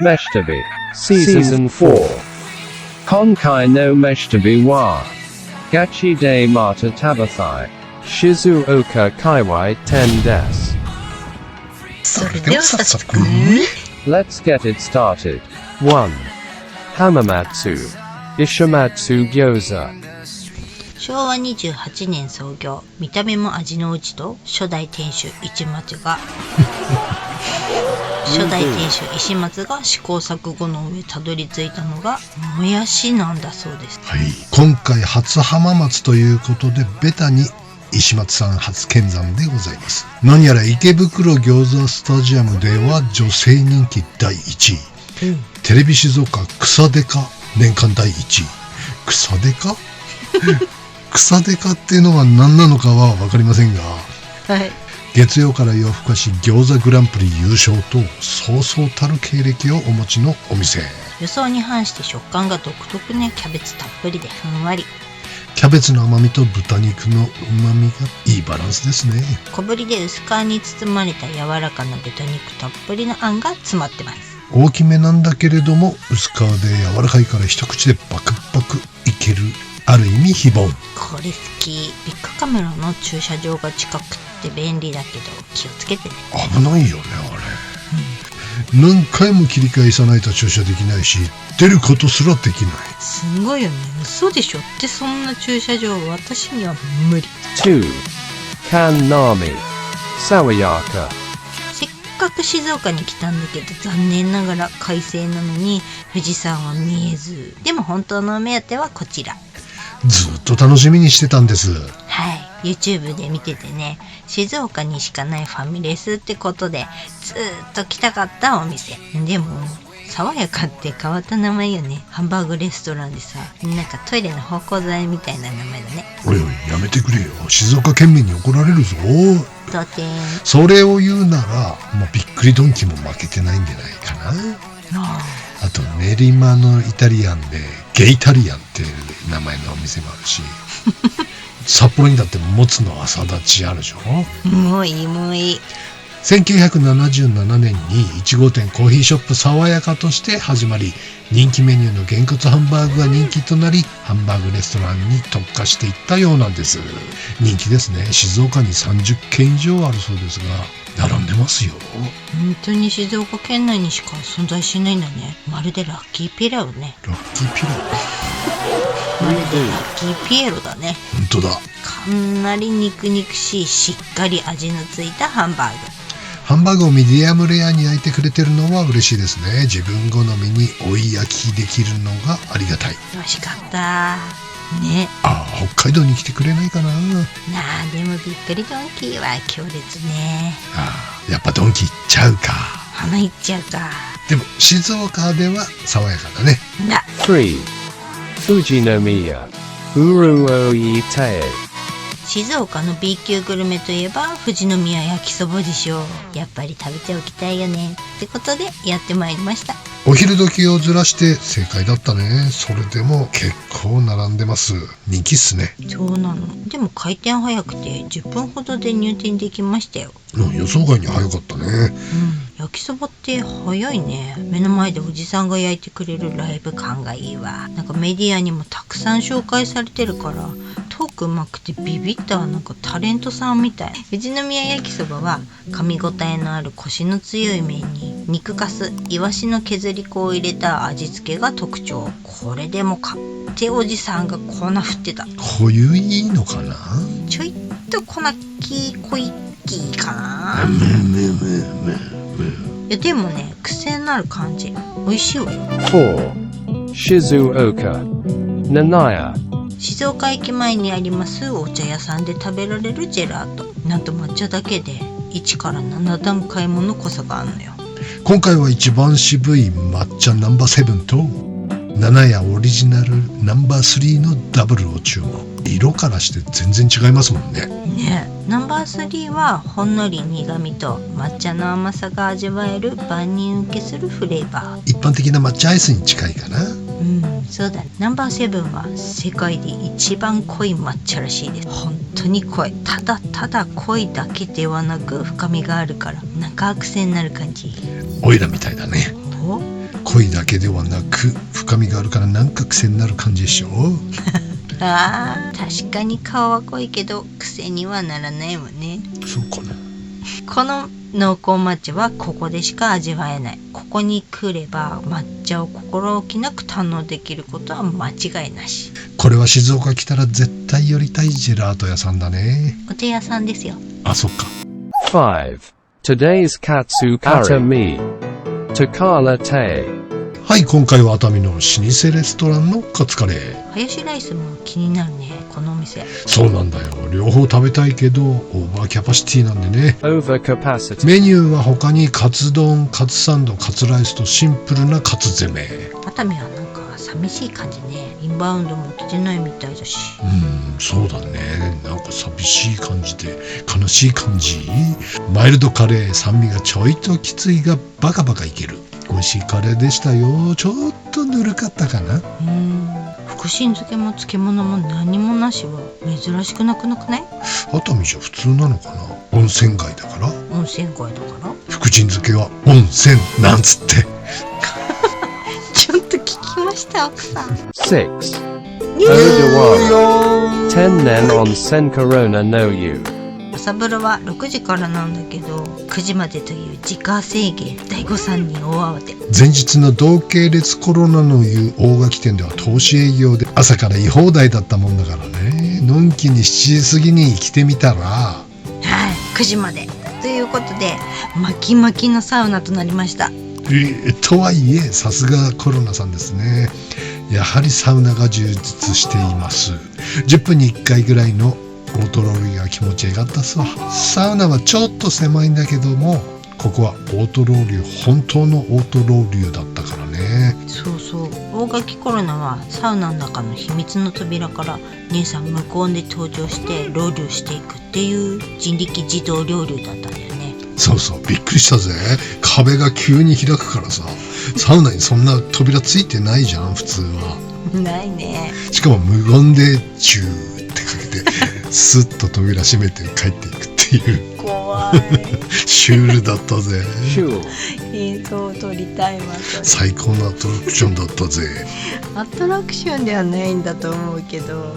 Meshtabi Season 4今回のMeshtabiはガチでまた食べたい静岡界隈店です。それでは早速 Let's get it started. 1. 浜松石松餃子昭和28年創業、見た目も味のうちと初代店主石松が試行錯誤の上たどり着いたのがもやしなんだそうです。はい、今回初浜松ということでベタに石松さん初見参でございます。何やら池袋餃子スタジアムでは女性人気第1位、テレビ静岡草デカ年間第1位。草デカ草デカっていうのは何なのかは分かりませんが、はい、月曜から夜更かし餃子グランプリ優勝とそうそうたる経歴をお持ちのお店。予想に反して食感が独特ね。キャベツたっぷりでふんわり、キャベツの甘みと豚肉の旨みがいいバランスですね。小ぶりで薄皮に包まれた柔らかな豚肉たっぷりのあんが詰まってます。大きめなんだけれども薄皮で柔らかいから一口でバクバクいける、ある意味非凡。これ好き。ビッグカメラの駐車場が近くって便利だけど気をつけてね。危ないよねあれ、何回も切り返さないと駐車できないし出ることすらできない。すごいよね。嘘でしょってそんな駐車場私には無理。2. カンナミ爽やかせっかく静岡に来たんだけど残念ながら快晴なのに富士山は見えず。でも本当のお目当てはこちら。ずっと楽しみにしてたんです。はい、YouTube で見ててね、静岡にしかないファミレスってことでずっと来たかったお店。でも爽やかって変わった名前よね。ハンバーグレストランでさ、なんかトイレの芳香剤みたいな名前だね。おいおいやめてくれよ、静岡県民に怒られるぞ。当店それを言うならもうびっくりドンキも負けてないんじゃないかな。あと練馬のイタリアンでゲイタリアンっていう名前のお店もあるし札幌にだってもつの朝立ちあるでしょ。もういいもういい。1977年に1号店コーヒーショップ爽やかとして始まり、人気メニューのげんこつハンバーグが人気となりハンバーグレストランに特化していったようなんです。人気ですね。静岡に30軒以上あるそうですが並んでますよ。本当に静岡県内にしか存在しないんだね。まるでラッキーピラウね。ラッキーピラまるでラッキーピエロだね。本当だ。かなり肉々しいしっかり味のついたハンバーグ。ハンバーグをミディアムレアに焼いてくれてるのは嬉しいですね。自分好みに追い焼きできるのがありがたい。美味しかったね。北海道に来てくれないかな。でもびっくりドンキーは強烈ね。やっぱドンキ行っちゃうか。花いっちゃうか。でも静岡では爽やかだね。3. 富士宮うるおい亭静岡の B 級グルメといえば富士宮焼きそばでしょう。やっぱり食べておきたいよねってことでやってまいりました。お昼時をずらして正解だったね。それでも結構並んでます。人気っすね。そうなの。でも開店早くて10分ほどで入店できましたよ。予想外に早かったね。焼きそばって早いね。目の前でおじさんが焼いてくれるライブ感がいいわ。なんかメディアにもたくさん紹介されてるからトークうまくてビビった。なんかタレントさんみたい。富士宮焼きそばは噛み応えのあるコシの強い麺に肉かす、イワシの削り粉を入れた味付けが特徴。これでもかっておじさんが粉振ってた。濃ゆいのかな。ちょいっと粉き濃いきかな。いやでもね癖になる感じ。美味しいわよ。4. 静岡七屋静岡駅前にありますお茶屋さんで食べられるジェラート。なんと抹茶だけで1から7段階もの濃さがあるのよ。今回は一番渋い抹茶ナンバー7と七屋オリジナルナンバー3のダブルを注文。色からして全然違いますもんね。ナンバー3はほんのり苦味と抹茶の甘さが味わえる万人受けするフレーバー。一般的な抹茶アイスに近いかな。そうだね。ナンバー7は世界で一番濃い抹茶らしいです。本当に濃い。ただただ濃いだけではなく深みがあるから中癖になる感じ。オイラみたいだね。ぽいだけではなく深みがあるからなんか癖になる感じでしょ。あー、確かに顔は濃いけど癖にはならないもんね。そうかな。この濃厚抹茶はここでしか味わえない。ここに来れば抹茶を心置きなく堪能できることは間違いなし。これは静岡来たら絶対寄りたいジェラート屋さんだね。お茶屋さんですよ。あ、そっか。 5. Today's Katsu Atami. Takala Te. はい、今回は熱海の老舗レストランのカツカレー。ハヤシライスも気になるね、このお店。そうなんだよ、両方食べたいけどオーバーキャパシティなんでね。 Overcapacity. メニューは他にカツ丼、カツサンド、カツライスとシンプルなカツ攻め。熱海はなんか寂しい感じね。インバウンドも来てないみたいだし。そうだね。なんか寂しい感じで悲しい感じ。マイルドカレー、酸味がちょいときついがバカバカいける。美味しいカレーでしたよ。ちょっとぬるかったかな。福神漬けも漬物も何もなしは珍しくなくない？熱海じゃ普通なのかな。温泉街だから。温泉街だから福神漬けは温泉なんつってちょっと聞きました奥さん。 6. Odawara. Tennen Onsen Corona no Yu. 朝風呂は6時からなんだけど9時までという時間制限。大悟さんに大慌て。前日の同系列コロナのいう大垣店では投資営業で朝から居放題だったもんだからね。のんきに7時過ぎに来てみたら、はい、9時までということで巻き巻きのサウナとなりました。とはいえさすがコロナさんですね。やはりサウナが充実しています。10分に1回ぐらいのオートロウリュが気持ちよかったっすわ。サウナはちょっと狭いんだけども、ここはオートロウリュ、本当のオートロウリュだったからね。そうそう、大垣コロナはサウナの中の秘密の扉から姉さん無言で登場してロウリュしていくっていう人力自動ロウリュだったんだよね。そうそう、びっくりしたぜ。壁が急に開くからさ。サウナにそんな扉ついてないじゃん普通は。ないね。しかも無言でチューってかけてスッと扉閉めて帰っていくっていう怖シュールだったぜ。Sure. い映像を撮りたいわ。最高のアトラクションだったぜ。アトラクションではないんだと思うけど、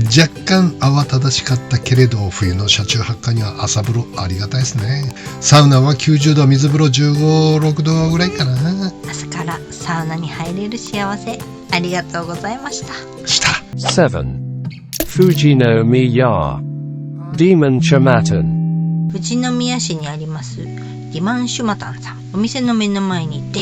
若干慌ただしかったけれど冬の車中泊下には朝風呂ありがたいですね。サウナは90度、水風呂15、6度ぐらいかな。朝からサウナに入れる幸せ、ありがとうございました。 7. Fujinomiya. Demon Chamatan. 富士宮市にありますディマンシュマタンさん。お店の目の前にで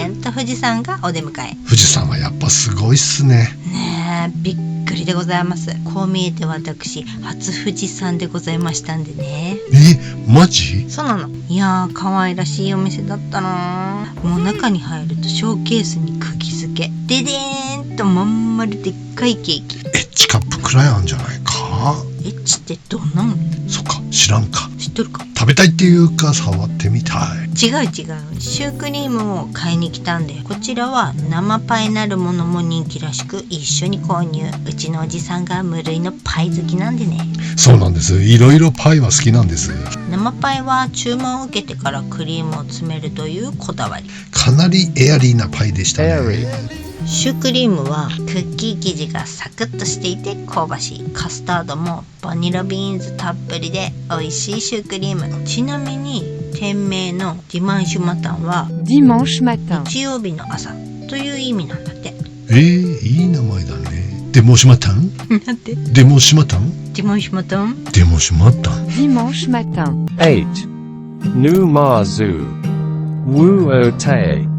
ーんと富士山がお出迎え。富士山はやっぱすごいっすね。ねえ、びっくりでございます。こう見えて私初富士山でございましたんでね。マジ？そうなの。いやー、可愛らしいお店だったな。もう中に入るとショーケースに釘付けででーんとまん丸でっかいケーキ。エッジカップくらいあるんじゃないか。エッチってどんなの？そっか、知らんか。知っとるか？食べたいっていうか触ってみたい。違うシュークリームを買いに来たんで、こちらは生パイなるものも人気らしく一緒に購入。うちのおじさんが無類のパイ好きなんでね。そうなんです、いろいろパイは好きなんです。生パイは注文を受けてからクリームを詰めるというこだわり。かなりエアリーなパイでしたね。シュークリームはクッキー生地がサクッとしていて香ばしい。カスタードもバニラビーンズたっぷりで美味しいシュークリーム。ちなみに店名のディマンシュマタンは Dimanche matin. 日曜日の朝という意味なんだって。いい名前だね。デモシマタン？なんて？デモシマタン？ディマンシュマタン？デモシマタン。 Dimanche matin. 8. Numazu. Wuote.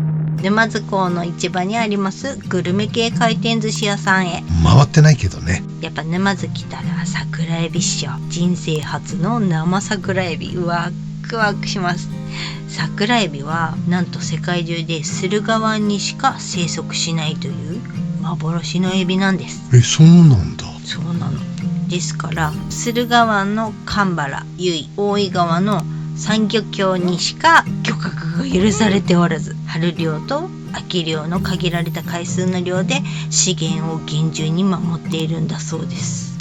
沼津港の市場にありますグルメ系回転寿司屋さんへ。回ってないけどね。やっぱ沼津来たら桜エビっしょ。人生初の生桜エビ、ワクワクします。桜エビはなんと世界中で駿河湾にしか生息しないという幻のエビなんです。そうなんだ。そうなの。ですから駿河湾の蒲原、由比、大井川の産漁協にしか漁獲が許されておらず、春漁と秋漁の限られた回数の量で資源を厳重に守っているんだそうです。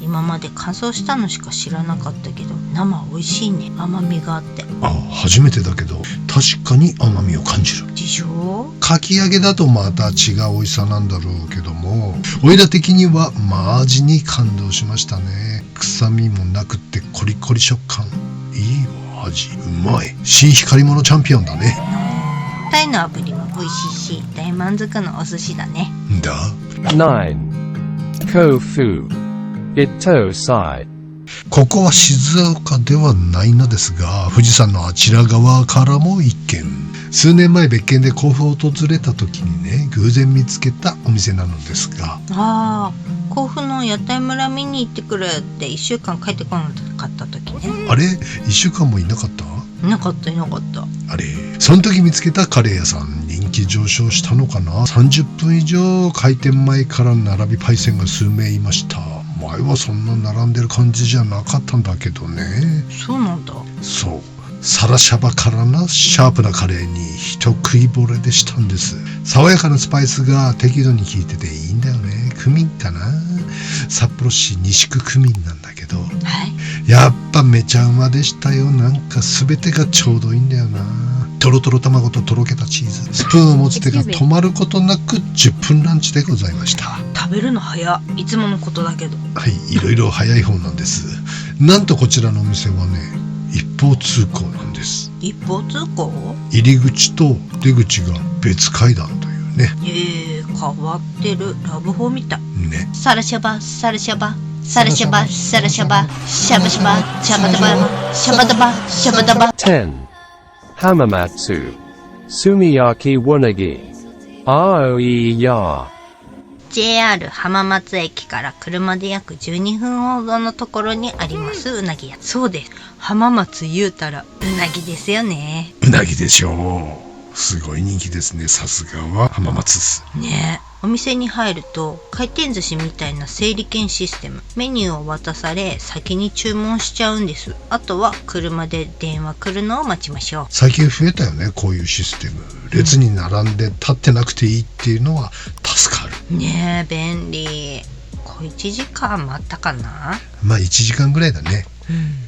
今今まで乾燥したのしか知らなかったけど、生美味しいね。甘みがあって。初めてだけど確かに甘みを感じる。でしょ？かき揚げだとまた違う美味しさなんだろうけども、おいら的には味に感動しましたね。臭みもなくってコリコリ食感、いい味、うまい。新光り物チャンピオンだね。タイの炙りも美味しいし、大満足のお寿司だね。だ。9. Kofu Itosai。ここは静岡ではないのですが、富士山のあちら側からも一見。数年前別件で甲府を訪れた時にね、偶然見つけたお店なのですが。甲府の屋台村見に行ってくるって1週間帰ってこなかった時ね。あれ1週間もいなかった？いなかった。あれ、その時見つけたカレー屋さん、人気上昇したのかな。30分以上開店前から並びパイセンが数名いました。前はそんな並んでる感じじゃなかったんだけどね。そうなんだ。そう、サラシャバからなシャープなカレーに一食い惚れでしたんです。爽やかなスパイスが適度に効いてていいんだよね。クミンかな。札幌市西区クミンなんだけど、やっぱめちゃうまでしたよ。なんか全てがちょうどいいんだよな。とろとろ卵ととろけたチーズ、スプーンを持つ手が止まることなく10分ランチでございました。食べるの早いつものことだけど。はい、いろいろ早い方なんです。なんとこちらのお店はね、一方通行なんです。一方通行？入り口と出口が別階段というね。変わってる。ラブホみたいね。サラシャバサラシャバサラシャバサラシャバシャバシャバシャバダバシャバダバシャバダバ。 10. Hamamatsu Sumiyaki Wonagi Aoi Ya。 JR 浜松駅から車で約12分ほどのところにありますうなぎ屋。そうです、浜松言うたらうなぎですよね。うなぎでしょう。すごい人気ですね。さすがは浜松です。ねえ、お店に入ると回転寿司みたいな整理券システム、メニューを渡され先に注文しちゃうんです。あとは車で電話来るのを待ちましょう。最近増えたよね、こういうシステム。列に並んで立ってなくていいっていうのは助かるねえ、便利。1時間待ったかな。1時間ぐらいだね。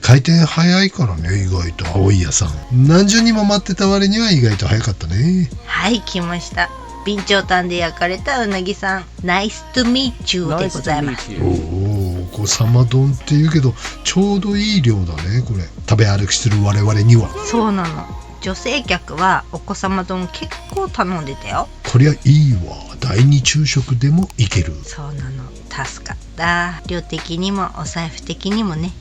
回転早いからね、意外と。青い屋さん何十人も待ってた割には意外と早かったね。はい、来ました。備長炭で焼かれたうなぎさん、ナイストゥミーチューでございます。お子様丼っていうけどちょうどいい量だね。これ食べ歩きする我々には。そうなの。女性客はお子様丼結構頼んでたよ。こりゃいいわ。第二昼食でもいける。そうなの。助かった。量的にもお財布的にもね。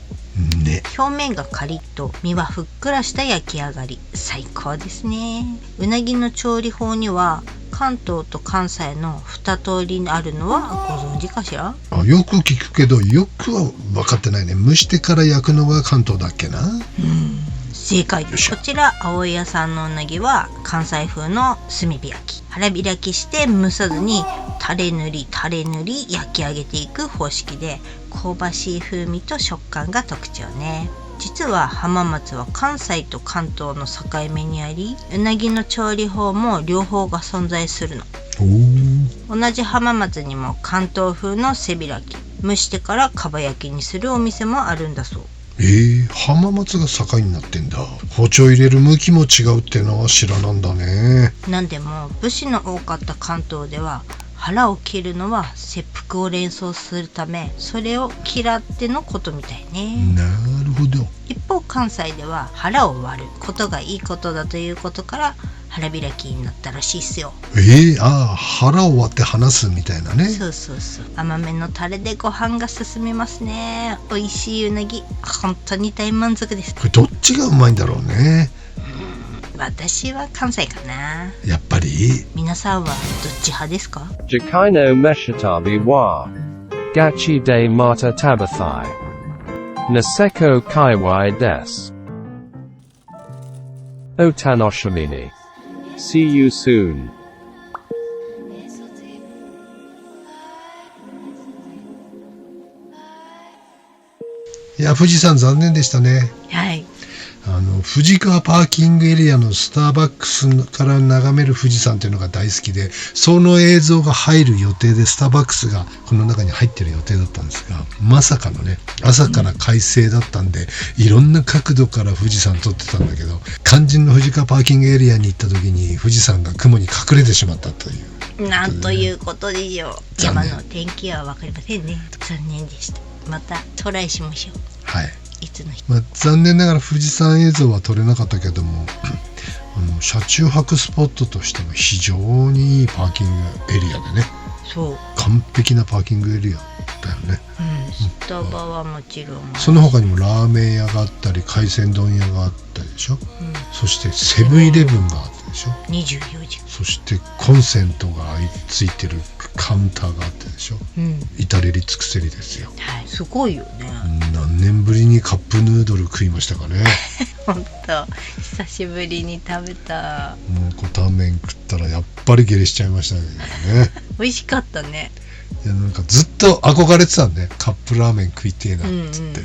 表面がカリッと身はふっくらした焼き上がり、最高ですね。うなぎの調理法には関東と関西の2通りあるのはご存知かしら？よく聞くけどよくは分かってないね。蒸してから焼くのが関東だっけな。正解です。こちら青い屋さんのうなぎは関西風の炭火焼き、腹開きして蒸さずにタレ塗り焼き上げていく方式で、香ばしい風味と食感が特徴ね。実は浜松は関西と関東の境目にあり、うなぎの調理法も両方が存在するの。同じ浜松にも関東風の背開き、蒸してからかば焼きにするお店もあるんだそう。浜松が境になってんだ。包丁入れる向きも違うってのは知らなんだね。なんでも武士の多かった関東では腹を切るのは切腹を連想するため、それを嫌ってのことみたいね。なるほど。一方関西では腹を割ることがいいことだということから腹開きになったらしいっすよ。腹を割って話すみたいなね。そう。甘めのタレでご飯が進みますね。美味しいうなぎ、本当に大満足です。これどっちがうまいんだろうね。私は関西かな。やっぱり。皆さんはどっち派ですかJakai no Meshitabi wa Gachi de Mata Tabathai Naseko Kaiwai des Otanoshimini. See you soon. いや、富士山残念でしたね。はい。富士川パーキングエリアのスターバックスから眺める富士山っていうのが大好きで、その映像が入る予定でスターバックスがこの中に入ってる予定だったんですが、まさかのね、朝から快晴だったんで、いろんな角度から富士山撮ってたんだけど、肝心の富士川パーキングエリアに行った時に富士山が雲に隠れてしまったという。なんということでしょう。残念山の天気は分かりませんね。残念でした。またトライしましょう。はい。いつの日。残念ながら富士山映像は撮れなかったけども、車中泊スポットとしても非常にいいパーキングエリアでね、そう。完璧なパーキングエリアだよね。スタバはもちろん。その他にもラーメン屋があったり海鮮丼屋があったりでしょ、そしてセブンイレブンがあったでしょ、24時。そしてコンセントがついてるカウンターがあってでしょ、至れり尽くせりですよ。はい、すごいよね。何年ぶりにカップヌードル食いましたかね。本当久しぶりに食べた。もうこた麺食ったらやっぱり下痢しちゃいましたけどね。美味しかったね。いや、なんかずっと憧れてたんで、カップラーメン食いてえなっつって、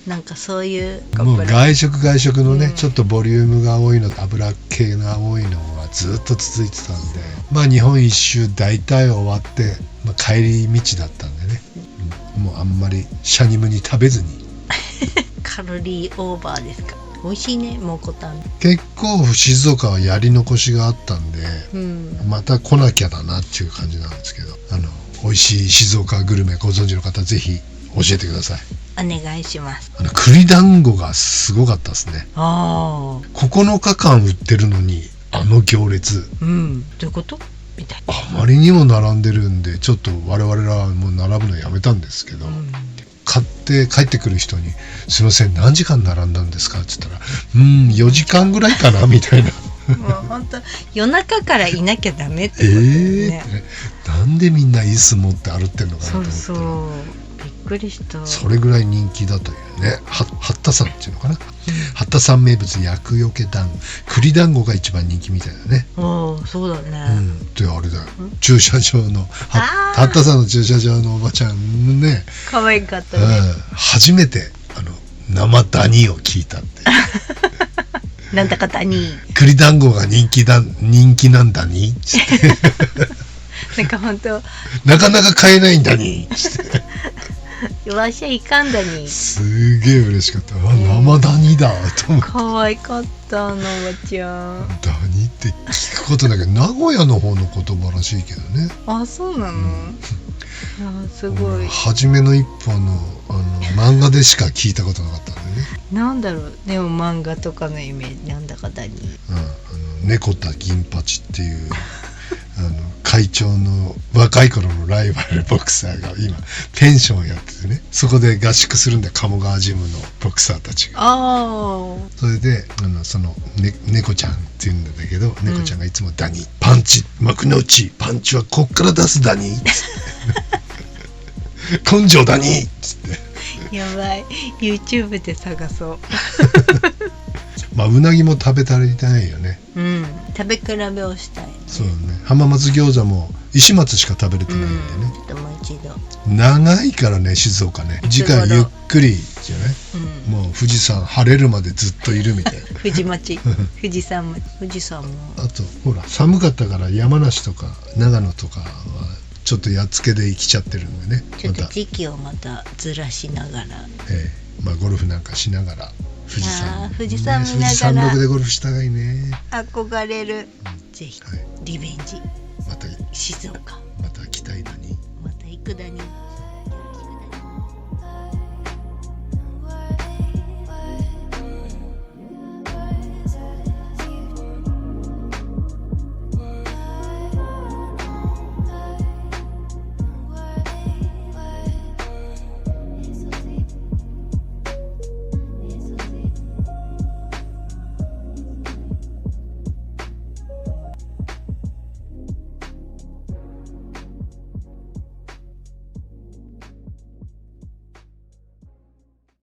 なんかそういうもう外食のね、ちょっとボリュームが多いの、油系が多いのがずっと続いてたんで、まあ日本一周大体終わって、帰り道だったんでね、もうあんまりシャニムに食べずにカロリーオーバーですか。美味しいね、蒙古タン。結構静岡はやり残しがあったんで、また来なきゃだなっていう感じなんですけど、美味しい静岡グルメご存知の方ぜひ教えてください。お願いします。栗団子がすごかったですね。9日間売ってるのに行列、どういうことみたいな。あまりにも並んでるんで、ちょっと我々らはもう並ぶのやめたんですけど、買って帰ってくる人に「すいません何時間並んだんですか?」って言ったら「4時間ぐらいかな」みたいな。もう本当夜中からいなきゃダメってことだよね。なんでみんな椅子持って歩ってんのかなと思ったら、びっくりした。それぐらい人気だというね。八田山っていうのかな、八田山名物厄除け団子、栗団子が一番人気みたいだね。そうだね。であれだよ、駐車場の八田山の駐車場のおばちゃんね、可愛かったね。初めて生ダニを聞いたってなんだかダニ栗団子が人気なんだにつってなんか本当なかなか買えないんだにつってわしゃいかんだに。すげえ嬉しかった。生ダニだと思って。可愛かったのおばちゃん。ダニって聞くことだけど名古屋の方の言葉らしいけどね。そうなの、すごい。初めの一本の漫画でしか聞いたことなかったんでね。なんだろう、でも漫画とかのイメージなんだかダニ。猫田銀八っていう会長の若い頃のライバルボクサーが今ペンションをやっててね、そこで合宿するんだよ、鴨川ジムのボクサーたちが。それでその、猫ちゃんっていうんだけど、猫ちゃんがいつもダニ、パンチ幕の内パンチはこっから出すダニっつって根性ダニっつってやばい、 YouTube で探そううなぎも食べ足りてないよね。食べ比べをしたい、ね。そうね。浜松餃子も石松しか食べれてないんでね。ちょっともう一度。長いからね、静岡ね。次回ゆっくりじゃない、もう富士山晴れるまでずっといるみたいな。富士町富士山町、富士山も。あとほら寒かったから山梨とか長野とかはちょっとやっつけで来ちゃってるんでね。ちょっと時期をまたずらしながら、ゴルフなんかしながら富士山見ながら、富士山麓でゴルフしたがいいね。憧れる。ぜひ、リベンジ。また静岡また来たいのにまた行くだに。